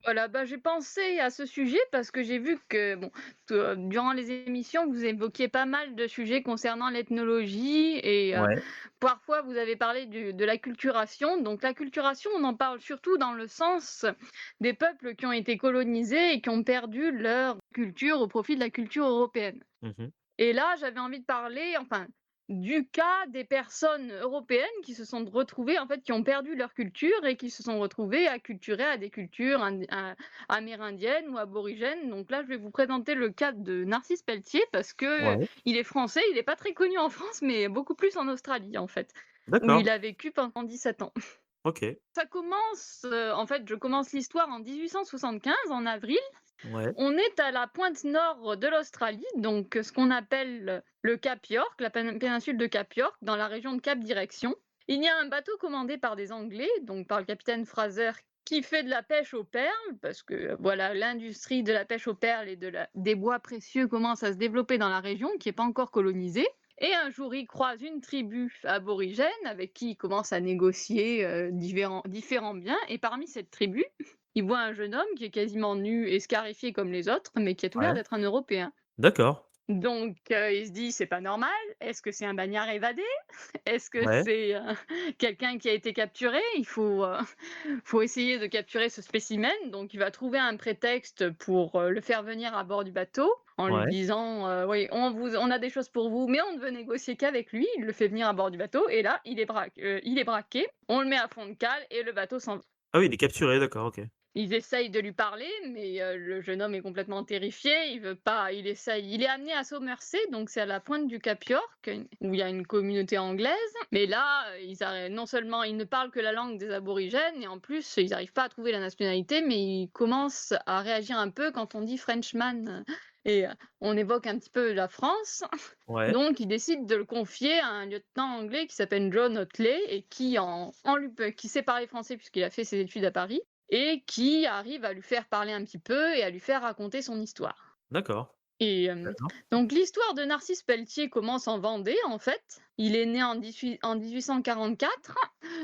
Voilà, bah, j'ai pensé à ce sujet parce que j'ai vu que, bon, durant les émissions, vous évoquiez pas mal de sujets concernant l'ethnologie et Ouais. parfois vous avez parlé de l'acculturation. Donc l'acculturation, on en parle surtout dans le sens des peuples qui ont été colonisés et qui ont perdu leur culture au profit de la culture européenne. Mmh. Et là, j'avais envie de parler, enfin, du cas des personnes européennes qui se sont retrouvées, en fait, qui ont perdu leur culture et qui se sont retrouvées acculturées à des cultures amérindiennes ou aborigènes. Donc là, je vais vous présenter le cas de Narcisse Pelletier parce que Ouais. il est français, il n'est pas très connu en France, mais beaucoup plus en Australie, en fait, où D'accord. il a vécu pendant 17 ans. OK. Ça commence, en fait, je commence l'histoire en 1875, en avril. Ouais. On est à la pointe nord de l'Australie, donc ce qu'on appelle le Cap York, la péninsule de Cap York, dans la région de Cap Direction. Il y a un bateau commandé par des Anglais, donc par le capitaine Fraser, qui fait de la pêche aux perles, parce que voilà, l'industrie de la pêche aux perles et des bois précieux commence à se développer dans la région, qui n'est pas encore colonisée. Et un jour, il croise une tribu aborigène avec qui il commence à négocier différents biens. Et parmi cette tribu, il voit un jeune homme qui est quasiment nu et scarifié comme les autres, mais qui a tout l'air Ouais. d'être un Européen. D'accord. Donc, il se dit: «C'est pas normal. Est-ce que c'est un bagnard évadé? Est-ce que Ouais. c'est, quelqu'un qui a été capturé? Faut essayer de capturer ce spécimen». Donc il va trouver un prétexte pour, le faire venir à bord du bateau en lui Ouais. disant, «Oui, on a des choses pour vous», mais on ne veut négocier qu'avec lui. Il le fait venir à bord du bateau et là, il est braqué. On le met à fond de cale et le bateau s'en va. Ah oui, il est capturé, d'accord, OK. Ils essayent de lui parler, mais le jeune homme est complètement terrifié, il veut pas, il est amené à Somerset, donc c'est à la pointe du Cap York, où il y a une communauté anglaise. Mais là, non seulement ils ne parlent que la langue des aborigènes et en plus, ils n'arrivent pas à trouver la nationalité, mais ils commencent à réagir un peu quand on dit Frenchman, et on évoque un petit peu la France. Ouais. Donc ils décident de le confier à un lieutenant anglais qui s'appelle John Otley et qui sait parler français puisqu'il a fait ses études à Paris et qui arrive à lui faire parler un petit peu et à lui faire raconter son histoire. D'accord. Et Intéressant. donc l'histoire de Narcisse Pelletier commence en Vendée, en fait. Il est né en 1844.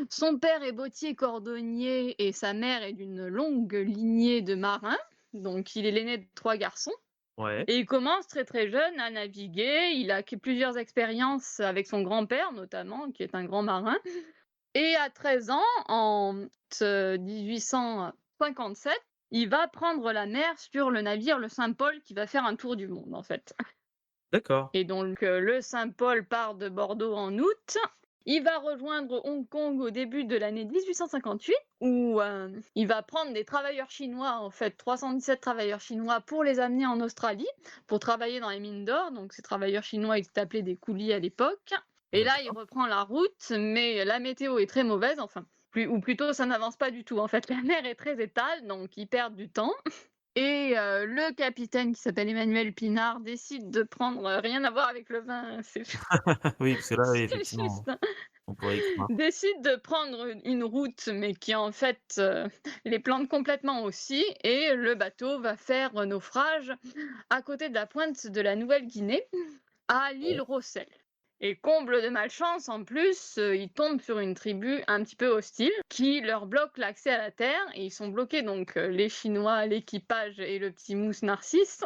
Son père est bottier cordonnier et sa mère est d'une longue lignée de marins. Donc il est l'aîné de 3 garçons Ouais. et il commence très, très jeune à naviguer. Il a plusieurs expériences avec son grand-père notamment, qui est un grand marin. Et à 13 ans, en 1857, il va prendre la mer sur le navire le Saint-Paul qui va faire un tour du monde, en fait. D'accord. Et donc, le Saint-Paul part de Bordeaux en août. Il va rejoindre Hong Kong au début de l'année 1858 où, il va prendre des travailleurs chinois, en fait, 317 travailleurs chinois pour les amener en Australie, pour travailler dans les mines d'or. Donc ces travailleurs chinois, ils étaient appelés des coolies à l'époque. Et là, il D'accord. reprend la route, mais la météo est très mauvaise, enfin, ou plutôt ça n'avance pas du tout. En fait, la mer est très étale, donc ils perdent du temps. Et le capitaine qui s'appelle Emmanuel Pinard décide de prendre, rien à voir avec le vin, c'est Oui, parce que là, oui, c'est effectivement, juste, hein, on pourrait y croire. décide de prendre une route, mais qui en fait, les plante complètement aussi et le bateau va faire naufrage à côté de la pointe de la Nouvelle-Guinée, à l'île Ouais. Rossel. Et comble de malchance, en plus, ils tombent sur une tribu un petit peu hostile qui leur bloque l'accès à la terre et ils sont bloqués donc, les Chinois, l'équipage et le petit mousse Narcisse.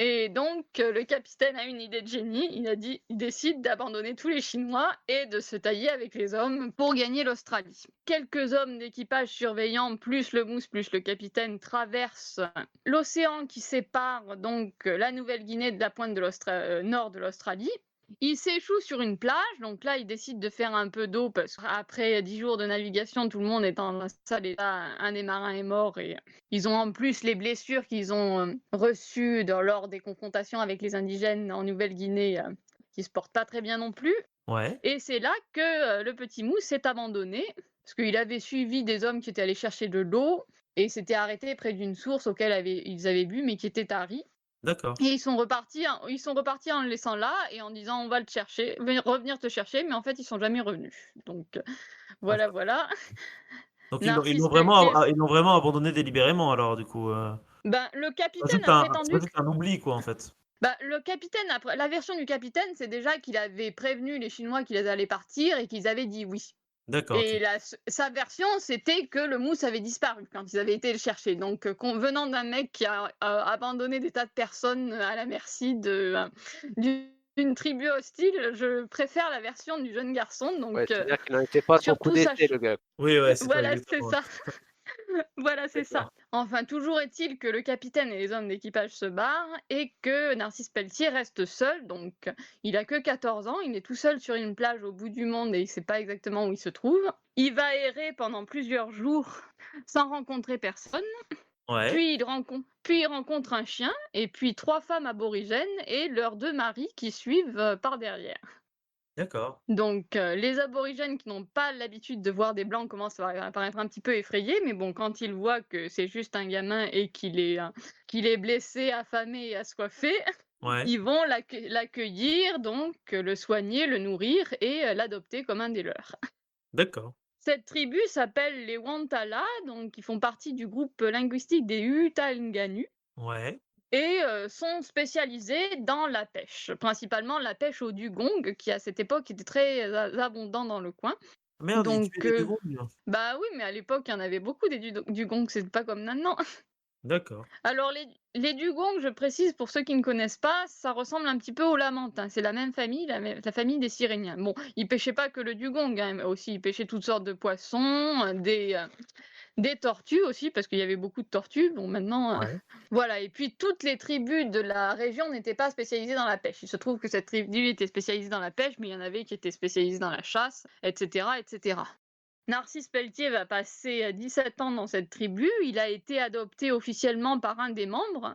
Et donc, le capitaine a une idée de génie. Il décide d'abandonner tous les Chinois et de se tailler avec les hommes pour gagner l'Australie. Quelques hommes d'équipage surveillants, plus le mousse, plus le capitaine, traversent l'océan qui sépare donc la Nouvelle-Guinée de la pointe nord de l'Australie. Ils s'échouent sur une plage, donc là, ils décident de faire un peu d'eau parce qu'après 10 jours de navigation, tout le monde est dans un sale état. Un des marins est mort et ils ont en plus les blessures qu'ils ont reçues lors des confrontations avec les indigènes en Nouvelle-Guinée, qui se portent pas très bien non plus. Ouais. Et c'est là que le petit mousse s'est abandonné, parce qu'il avait suivi des hommes qui étaient allés chercher de l'eau et s'était arrêté près d'une source ils avaient bu, mais qui était tarie. D'accord. Et ils sont repartis en le laissant là et en disant: «On va le chercher, revenir te chercher», mais en fait, ils sont jamais revenus. Donc Ah, voilà, voilà. donc Narcisse Pelletier, ils l'ont vraiment abandonné délibérément alors du coup, ben, le c'est pas capitaine juste a c'est prétendu pas que juste un oubli quoi, en fait? bah, le capitaine après la version du capitaine, c'est déjà qu'il avait prévenu les Chinois qu'ils allaient partir et qu'ils avaient dit oui. D'accord, OK. Et sa version, c'était que le mousse avait disparu quand ils avaient été le chercher. Donc, venant d'un mec qui a abandonné des tas de personnes à la merci d'une tribu hostile, je préfère la version du jeune garçon. Ouais, Donc, c'est-à-dire qu'il n'en était pas à son coup surtout d'essai, le gars. Oui, ouais, c'est ça, voilà, c'est exactement, ouais. ça. Voilà, c'est ça. D'accord. Enfin, toujours est-il que le capitaine et les hommes d'équipage se barrent et que Narcisse Pelletier reste seul. Donc, il a que 14 ans, il est tout seul sur une plage au bout du monde et il sait pas exactement où il se trouve. Il va errer pendant plusieurs jours sans rencontrer personne. Ouais, Puis il rencontre un chien et puis 3 femmes aborigènes et leurs 2 maris qui suivent par derrière. d'accord. Donc, les aborigènes qui n'ont pas l'habitude de voir des blancs commencent à paraître un petit peu effrayés, mais bon, quand ils voient que c'est juste un gamin et qu'il est blessé, affamé et assoiffé, Ouais, ils vont l'accueillir, donc le soigner, le nourrir et l'adopter comme un des leurs. d'accord. Cette tribu s'appelle les Wantala, donc ils font partie du groupe linguistique des Utalnganu Ouais. et sont spécialisés dans la pêche, principalement la pêche au dugong qui à cette époque était très abondant dans le coin. Merde, ils tuaient Donc, des dugongs? bah oui, mais à l'époque, il y en avait beaucoup des dugongs, c'est pas comme maintenant. D'accord. Alors les dugongs, je précise pour ceux qui ne connaissent pas, ça ressemble un petit peu aux lamantins. C'est la même famille, la famille des Siréniens. Bon, ils pêchaient pas que le dugong, hein, mais aussi ils pêchaient toutes sortes de poissons, des tortues aussi, parce qu'il y avait beaucoup de tortues. Bon, maintenant, Ouais. voilà. Et puis toutes les tribus de la région n'étaient pas spécialisées dans la pêche. Il se trouve que cette tribu était spécialisée dans la pêche, mais il y en avait qui étaient spécialisés dans la chasse, etc., etc. Narcisse Pelletier va passer 17 ans dans cette tribu. Il a été adopté officiellement par un des membres,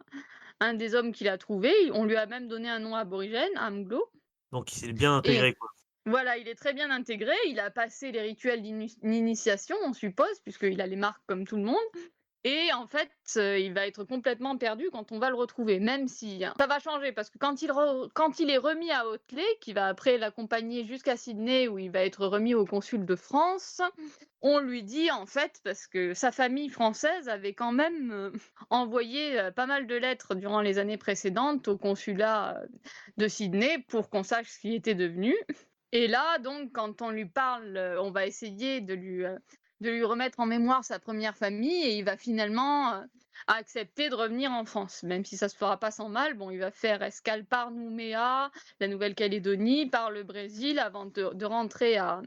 un des hommes qu'il a trouvé. On lui a même donné un nom aborigène, Amglo. Donc il s'est bien Et intégré, quoi. voilà, il est très bien intégré. Il a passé les rituels d'initiation, on suppose, puisqu'il a les marques comme tout le monde. Et en fait, il va être complètement perdu quand on va le retrouver, même si ça va changer parce que quand il est remis à Hoteley, qui va après l'accompagner jusqu'à Sydney où il va être remis au consul de France, on lui dit en fait parce que sa famille française avait quand même, envoyé, pas mal de lettres durant les années précédentes au consulat, de Sydney pour qu'on sache ce qu'il était devenu. Et là donc quand on lui parle, on va essayer de lui remettre en mémoire sa première famille et il va finalement accepter de revenir en France, même si ça se fera pas sans mal. Bon, il va faire escale par Nouméa, la Nouvelle-Calédonie, par le Brésil, avant de rentrer à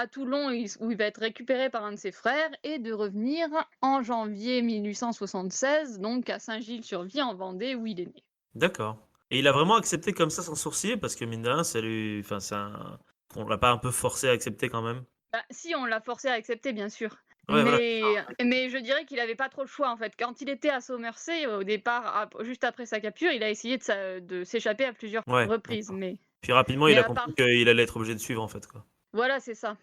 Toulon, où il va être récupéré par un de ses frères, et de revenir en janvier 1876, donc à Saint-Gilles-sur-Vie, en Vendée, où il est né. D'accord. Et il a vraiment accepté comme ça sans sourciller parce que mine de rien, ça lui enfin c'est un on l'a pas un peu forcé à accepter quand même? Bah, si, on l'a forcé à accepter, bien sûr. Ouais, voilà, c'est Mais je dirais qu'il avait pas trop le choix, en fait. Quand il était à Somerset, au départ, juste après sa capture, il a essayé de s'échapper à plusieurs ça. Ouais, reprises. d'accord. Puis rapidement, il a À part, compris qu'il allait être obligé de suivre en fait, quoi. voilà, c'est ça.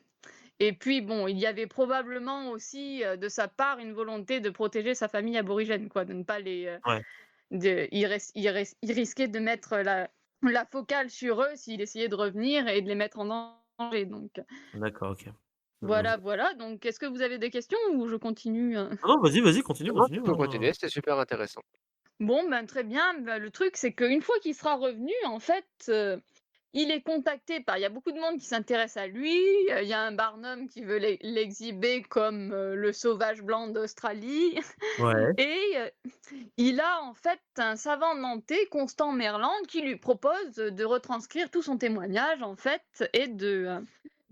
Et puis, bon, il y avait probablement aussi, de sa part, une volonté de protéger sa famille aborigène, quoi, de ne pas les, Ouais, il risquait de mettre la focale sur eux s'il essayait de revenir et de les mettre en danger. Donc, d'accord, OK. Je voilà, vois. voilà. Donc, est-ce que vous avez des questions ou je continue? Non, non, vas-y, vas-y, continue, Non, non, continue, tu peux hein. continuer, c'était super intéressant. Bon, ben, très bien. Ben, le truc, c'est qu'une fois qu'il sera revenu, en fait, il est contacté par il y a beaucoup de monde qui s'intéresse à lui, il y a un Barnum qui veut l'exhiber comme, le sauvage blanc d'Australie Ouais, et il a, en fait, un savant nantais, Constant Merland, qui lui propose de retranscrire tout son témoignage, en fait et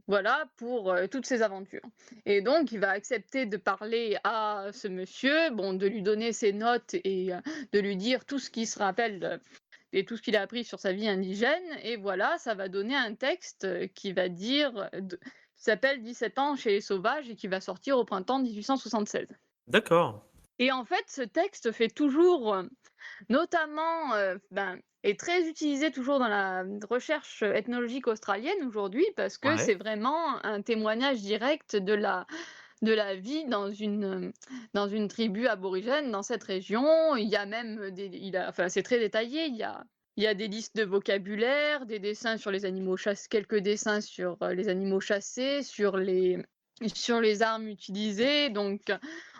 voilà, pour, toutes ses aventures. Et donc il va accepter de parler à ce monsieur, bon, de lui donner ses notes et de lui dire tout ce qu'il se rappelle et tout ce qu'il a appris sur sa vie indigène et voilà, ça va donner un texte, qui va dire, qui s'appelle «17 ans chez les sauvages» et qui va sortir au printemps 1876. d'accord. Et en fait, ce texte fait toujours, notamment, est très utilisé toujours dans la recherche ethnologique australienne aujourd'hui parce que Ouais, c'est vraiment un témoignage direct de la vie dans une tribu aborigène dans cette région. Il y a même enfin, c'est très détaillé. Il y a des listes de vocabulaire, des dessins sur les animaux chassés, quelques dessins sur les animaux chassés, sur les armes utilisées. Donc,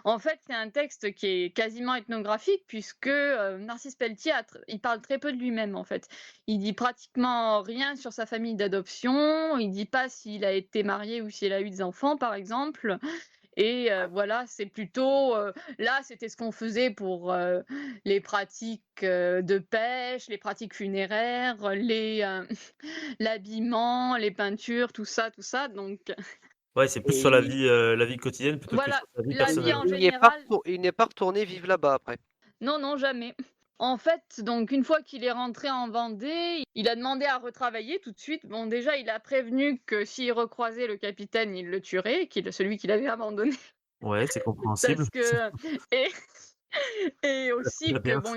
En fait, c'est un texte qui est quasiment ethnographique puisque, Narcisse Pelletier il parle très peu de lui-même, en fait. Il dit pratiquement rien sur sa famille d'adoption, il dit pas s'il a été marié ou s'il a eu des enfants, par exemple. Et voilà, c'est plutôt, là, c'était ce qu'on faisait pour, les pratiques, de pêche, les pratiques funéraires, l'habillement, les peintures, tout ça, donc Ouais, c'est plus sur Et la vie quotidienne plutôt que voilà, sur sa vie la vie personnelle. en il n'est pas général. il n'est pas retourné vivre là-bas après? Non, non, jamais. En fait, donc une fois qu'il est rentré en Vendée, il a demandé à retravailler tout de suite. Bon, déjà, il a prévenu que s'il recroisait le capitaine, il le tuerait, celui qu'il avait abandonné. Ouais, c'est compréhensible. Parce que et et Très aussi que bien. bon,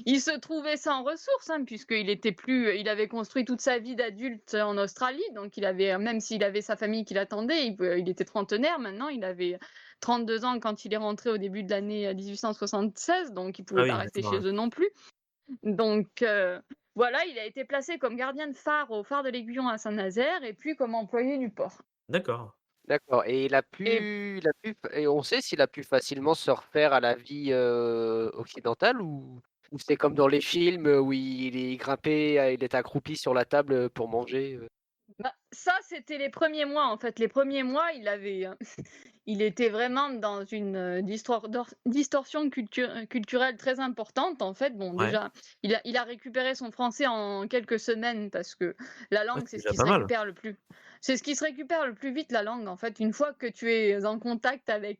il se trouvait sans ressources, hein, il avait construit toute sa vie d'adulte en Australie, donc même s'il avait sa famille qui l'attendait, il était trentenaire maintenant, il avait 32 ans quand il est rentré au début de l'année 1876, donc il Ah pouvait pas oui, rester d'accord, chez ouais. eux non plus. Donc voilà, il a été placé comme gardien de phare au phare de l'Aiguillon à Saint-Nazaire et puis comme employé du port. D'accord. D'accord, et Et et on sait s'il a pu facilement se refaire à la vie, occidentale, ou c'est comme dans les films, où il est grimpé, il est accroupi sur la table, pour manger? bah, ça, c'était les premiers mois, en fait. Les premiers mois, il était vraiment dans une, distorsion culturelle très importante, en fait. Bon, Ouais, déjà, il a récupéré son français en quelques semaines parce que la ouais, langue, c'est déjà pas mal. c'est ce qui se récupère le plus vite, la langue, en fait. Une fois que tu es en contact avec,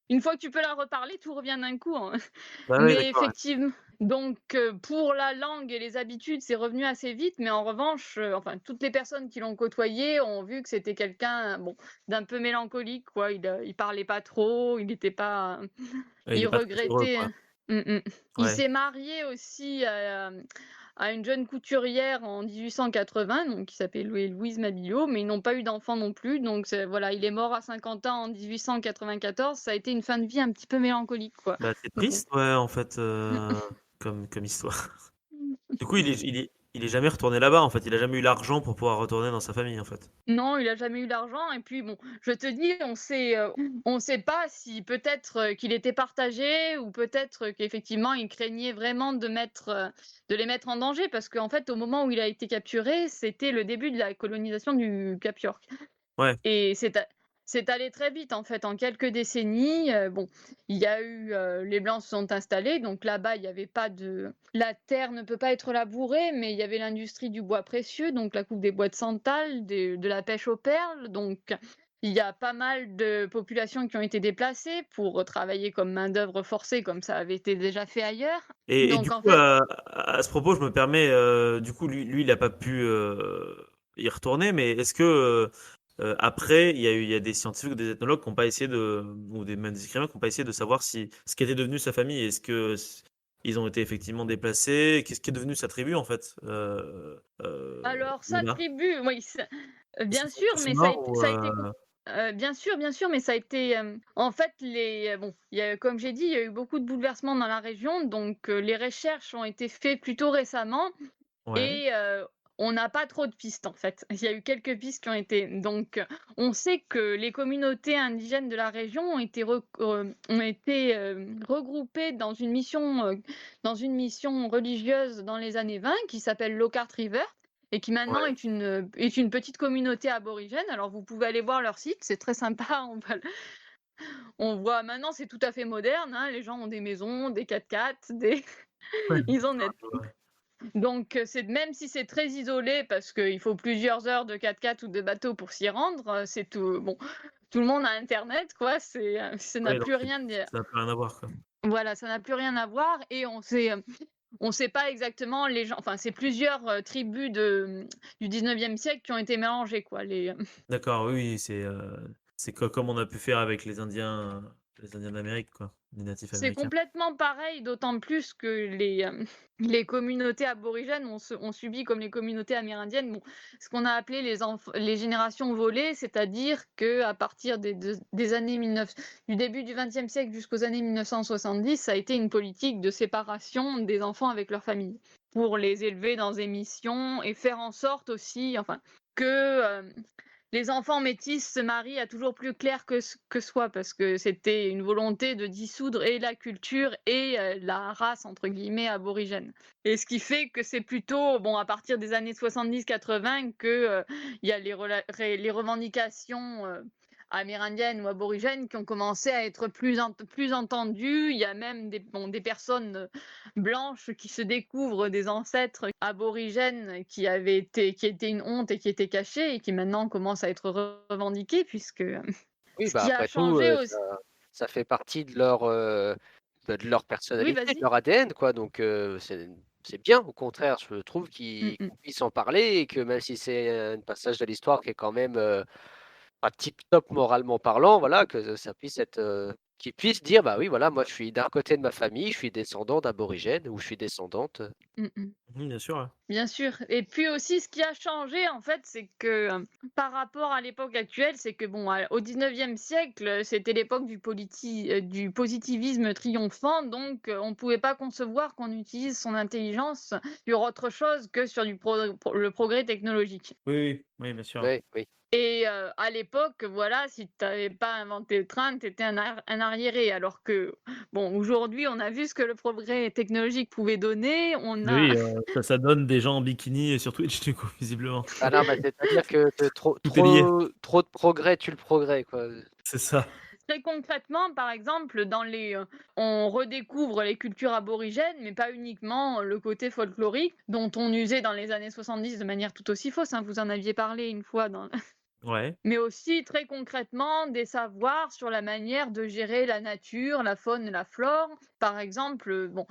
une fois que tu peux la reparler, tout revient d'un coup, hein. Bah oui, Mais d'accord, ouais. effectivement, donc pour la langue et les habitudes, c'est revenu assez vite, mais en revanche, enfin toutes les personnes qui l'ont côtoyé ont vu que c'était quelqu'un, bon, d'un peu mélancolique, quoi. Il parlait pas trop, il était pas, Ouais, il il est pas très heureux, regrettait, quoi. hein. Il Ouais. s'est marié aussi, à une jeune couturière en 1880, donc qui s'appelait Louise Mabillot, mais ils n'ont pas eu d'enfant non plus, donc voilà, il est mort à 50 ans en 1894. Ça a été une fin de vie un petit peu mélancolique, quoi. Bah, c'est Mais bon. triste, ouais, en fait, comme histoire. Du coup, il est jamais retourné là-bas, en fait. Il a jamais eu l'argent pour pouvoir retourner dans sa famille, en fait. Non, il a jamais eu d'argent et puis bon, je te dis, on sait pas si peut-être, qu'il était partagé ou peut-être qu'effectivement il craignait vraiment de les mettre en danger parce qu'en fait, au moment où il a été capturé, c'était le début de la colonisation du Cap York Ouais, et c'est allé très vite en fait. En quelques décennies, bon, il y a eu, les blancs se sont installés, donc là-bas, il y avait pas de la terre ne peut pas être labourée, mais il y avait l'industrie du bois précieux, donc la coupe des bois de santal, de la pêche aux perles, donc il y a pas mal de populations qui ont été déplacées pour travailler comme main-d'œuvre forcée, comme ça avait été déjà fait ailleurs. et Donc du en coup, fait, à ce propos, je me permets, du coup, il a pas pu, y retourner, mais est-ce que, après, il y a des scientifiques ou des ethnologues qui ont pas essayé ou même des écrivains qui ont pas essayé de savoir ce qu'était devenu sa famille? Est-ce que ils ont été effectivement déplacés? Qu'est-ce qui est devenu sa tribu, en fait, alors sa là-bas? tribu, oui, Ils se bien sont sûr, tous mais morts ou, ça a été bien sûr, mais ça a été, en fait, bon, comme j'ai dit, il y a eu beaucoup de bouleversements dans la région, donc les recherches ont été faites plutôt récemment ouais, et on n'a pas trop de pistes, en fait. Il y a eu quelques pistes qui ont été donc on sait que les communautés indigènes de la région ont été, regroupées dans une mission religieuse dans les années 20 qui s'appelle Lockhart River et qui maintenant ouais. est une petite communauté aborigène. Alors vous pouvez aller voir leur site, c'est très sympa, on voit maintenant c'est tout à fait moderne, hein, les gens ont des maisons, des 4x4, Ouais, ils en d'accord, ont. je vois. Donc, c'est même si c'est très isolé parce qu'il faut plusieurs heures de 4x4 ou de bateau pour s'y rendre, c'est tout bon, tout le monde a internet quoi, ça n'a Ouais, donc plus rien de ça n'a plus rien à voir, quoi. voilà, ça n'a plus rien à voir et on sait pas exactement les gens enfin, c'est plusieurs, tribus du 19e siècle qui ont été mélangées quoi, D'accord, oui, oui, c'est comme on a pu faire avec les Indiens d'Amérique, quoi, les natifs C'est américains. complètement pareil, d'autant plus que les communautés aborigènes ont subi comme les communautés amérindiennes, bon, ce qu'on a appelé les générations volées, c'est-à-dire qu'à partir des années 19 du début du XXe siècle jusqu'aux années 1970, ça a été une politique de séparation des enfants avec leur famille, pour les élever dans des missions et faire en sorte aussi, enfin, que, les enfants métis se marient à toujours plus clair que soi, parce que c'était une volonté de dissoudre et la culture et la race, entre guillemets, aborigène. Et ce qui fait que c'est plutôt, bon, à partir des années 70-80 que il y a les revendications amérindiennes ou aborigènes qui ont commencé à être plus entendues. Il y a même des personnes blanches qui se découvrent des ancêtres aborigènes qui étaient une honte et qui étaient cachés et qui maintenant commencent à être revendiqués, puisque Oui, ce bah, qui a après tout, changé ça aussi. ça fait partie de leur Oui, personnalité, de vas-y. leur ADN, quoi, donc c'est bien, au contraire, je trouve Mm, mm. qu'on puisse en parler et que même si c'est un passage de l'histoire qui est quand même, pas tip top moralement parlant, voilà, que ça puisse être, qu'ils puissent dire: «Bah, oui, voilà, moi je suis d'un côté de ma famille, je suis descendant d'aborigènes ou je suis descendante». Mm, mm. Bien sûr, ouais. Bien sûr. Et puis aussi, ce qui a changé, en fait, c'est que par rapport à l'époque actuelle, c'est que bon, au 19e siècle, c'était l'époque du positivisme triomphant, donc on ne pouvait pas concevoir qu'on utilise son intelligence sur autre chose que sur le progrès technologique. Oui, oui, oui, bien sûr. Oui, oui. Et à l'époque, voilà, si tu avais pas inventé le train, tu étais un arriéré. Alors que, bon, aujourd'hui, on a vu ce que le progrès technologique pouvait donner. On a Oui, ça donne des gens en bikini sur Twitch, du coup, visiblement. Ah non, bah, c'est-à-dire que trop Tout est lié, trop trop de progrès tue le progrès, quoi. c'est ça. très concrètement, par exemple, on redécouvre les cultures aborigènes, mais pas uniquement le côté folklorique dont on usait dans les années 70 de manière tout aussi fausse, hein. Vous en aviez parlé une fois dans Ouais, mais aussi très concrètement des savoirs sur la manière de gérer la nature, la faune et la flore. Par exemple, bon,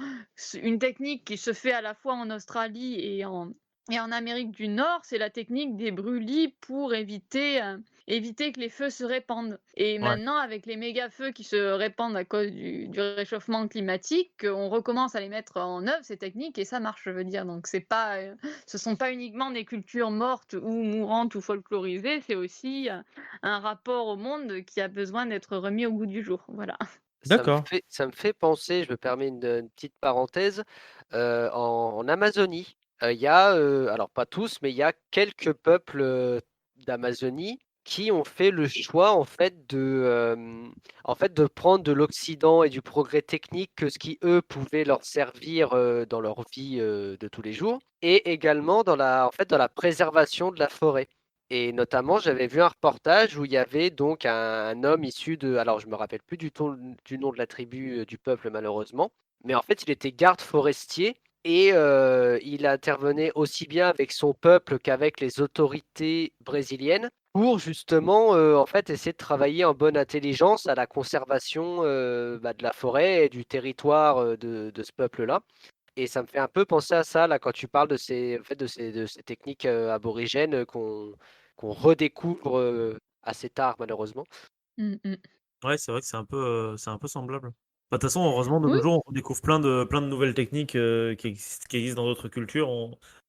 une technique qui se fait à la fois en Australie et en Amérique du Nord, c'est la technique des brûlis pour éviter que les feux se répandent. Et ouais. maintenant, avec les méga-feux qui se répandent à cause du réchauffement climatique, on recommence à les mettre en œuvre, ces techniques, et ça marche, je veux dire. Donc, ce sont pas uniquement des cultures mortes ou mourantes ou folklorisées, c'est aussi un rapport au monde qui a besoin d'être remis au goût du jour. Voilà. D'accord. Ça me fait penser, je me permets une petite parenthèse, en Amazonie, il y a, alors pas tous, mais il y a quelques peuples, d'Amazonie qui ont fait le choix en fait de prendre de l'Occident et du progrès technique que ce qui, eux, pouvait leur servir, dans leur vie, de tous les jours et également dans la préservation de la forêt. Et notamment, j'avais vu un reportage où il y avait donc un homme issu de, alors je me rappelle plus du nom de la tribu, du peuple malheureusement, mais en fait il était garde forestier et il intervenait aussi bien avec son peuple qu'avec les autorités brésiliennes pour justement, en fait essayer de travailler en bonne intelligence à la conservation, bah, de la forêt et du territoire, de ce peuple-là. Et ça me fait un peu penser à ça, là, quand tu parles de ces techniques, aborigènes, qu'on redécouvre, assez tard malheureusement. Mm, mm. Ouais, c'est vrai que c'est un peu semblable. Bah, de toute façon, heureusement, de Oui, nos jours, on découvre plein de nouvelles techniques qui existent dans d'autres cultures.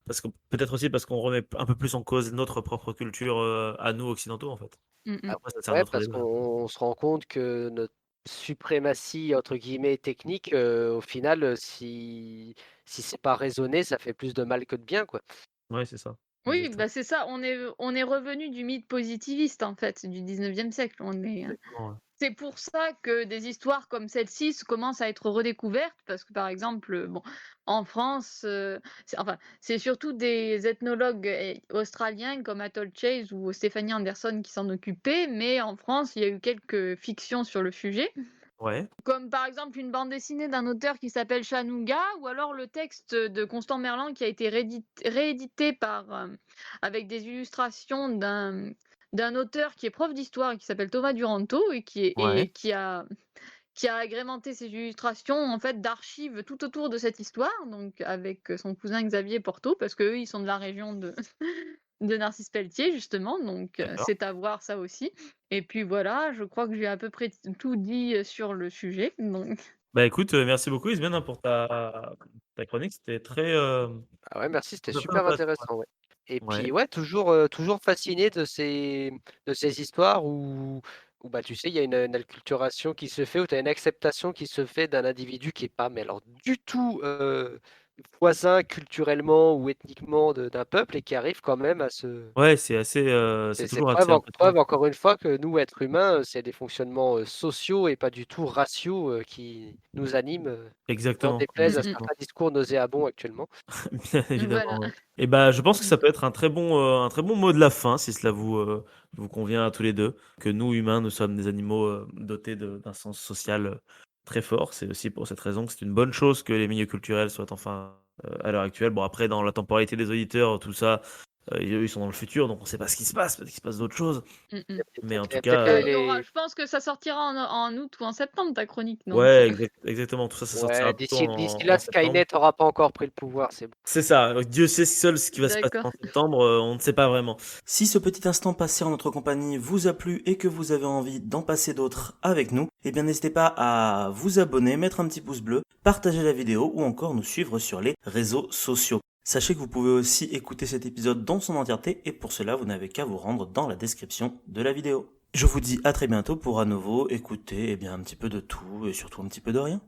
Parce que, peut-être aussi parce qu'on remet un peu plus en cause notre propre culture à nous, occidentaux, en fait. mm, mm. Après, ça, c'est un Ouais, autre parce qu'on débat. on se rend compte que notre «suprématie» entre guillemets technique, au final, si c'est pas raisonné, ça fait plus de mal que de bien, quoi. Ouais, c'est ça. Oui, Exactement. bah c'est ça. On est revenu du mythe positiviste en fait du 19e siècle. Exactement, ouais. C'est pour ça que des histoires comme celle-ci commencent à être redécouvertes, parce que par exemple, bon, en France, c'est surtout des ethnologues australiens comme Atoll Chase ou Stephanie Anderson qui s'en occupaient, mais en France, il y a eu quelques fictions sur le sujet, Ouais, comme par exemple une bande dessinée d'un auteur qui s'appelle Chanouga, ou alors le texte de Constant Merlan qui a été réédité avec des illustrations d'un auteur qui est prof d'histoire et qui s'appelle Thomas Duranto et ouais. qui a agrémenté ses illustrations en fait d'archives tout autour de cette histoire, donc avec son cousin Xavier Porto, parce qu'eux, ils sont de la région de Narcisse Pelletier, justement, donc D'accord. c'est à voir ça aussi. Et puis voilà, je crois que j'ai à peu près tout dit sur le sujet. Donc, Bah écoute, merci beaucoup, Ismène, hein, pour ta chronique. C'était Ah ouais, merci, c'était très super intéressant. intéressant, ouais. Et Ouais. puis ouais, toujours fasciné de ces histoires où bah, tu sais, il y a une acculturation qui se fait, où tu as une acceptation qui se fait d'un individu qui est pas, mais alors du tout, voisins culturellement ou ethniquement d'un peuple et qui arrivent quand même à se... Ouais, c'est assez, c'est C'est toujours assez impressionnant. preuve, encore une fois, que nous, êtres humains, c'est des fonctionnements sociaux et pas du tout raciaux qui nous animent, n'en Exactement, déplaise à exactement. certains discours nauséabonds actuellement. Bien évidemment, Voilà. ouais. Et bah, je pense que ça peut être un très bon mot de la fin, si cela vous convient à tous les deux, que nous, humains, nous sommes des animaux dotés d'un sens social très fort. C'est aussi pour cette raison que c'est une bonne chose que les milieux culturels soient enfin à l'heure actuelle. Bon, après, dans la temporalité des auditeurs, tout ça, ils sont dans le futur, donc on ne sait pas ce qui se passe, peut-être qu'il se passe d'autres choses. Mm, mm. Mais en Il y tout a peut-être cas, Il y aura, je pense que ça sortira en août ou en septembre, ta chronique, donc ouais, exactement, tout ça, ça sortira Ouais, plutôt d'ici en là, septembre. Skynet n'aura pas encore pris le pouvoir, c'est bon. C'est ça, Dieu sait seul ce qui va se passer d'accord. en septembre, on ne sait pas vraiment. Si ce petit instant passé en notre compagnie vous a plu et que vous avez envie d'en passer d'autres avec nous, eh bien n'hésitez pas à vous abonner, mettre un petit pouce bleu, partager la vidéo ou encore nous suivre sur les réseaux sociaux. Sachez que vous pouvez aussi écouter cet épisode dans son entièreté et pour cela vous n'avez qu'à vous rendre dans la description de la vidéo. Je vous dis à très bientôt pour à nouveau écouter un petit peu de tout et surtout un petit peu de rien.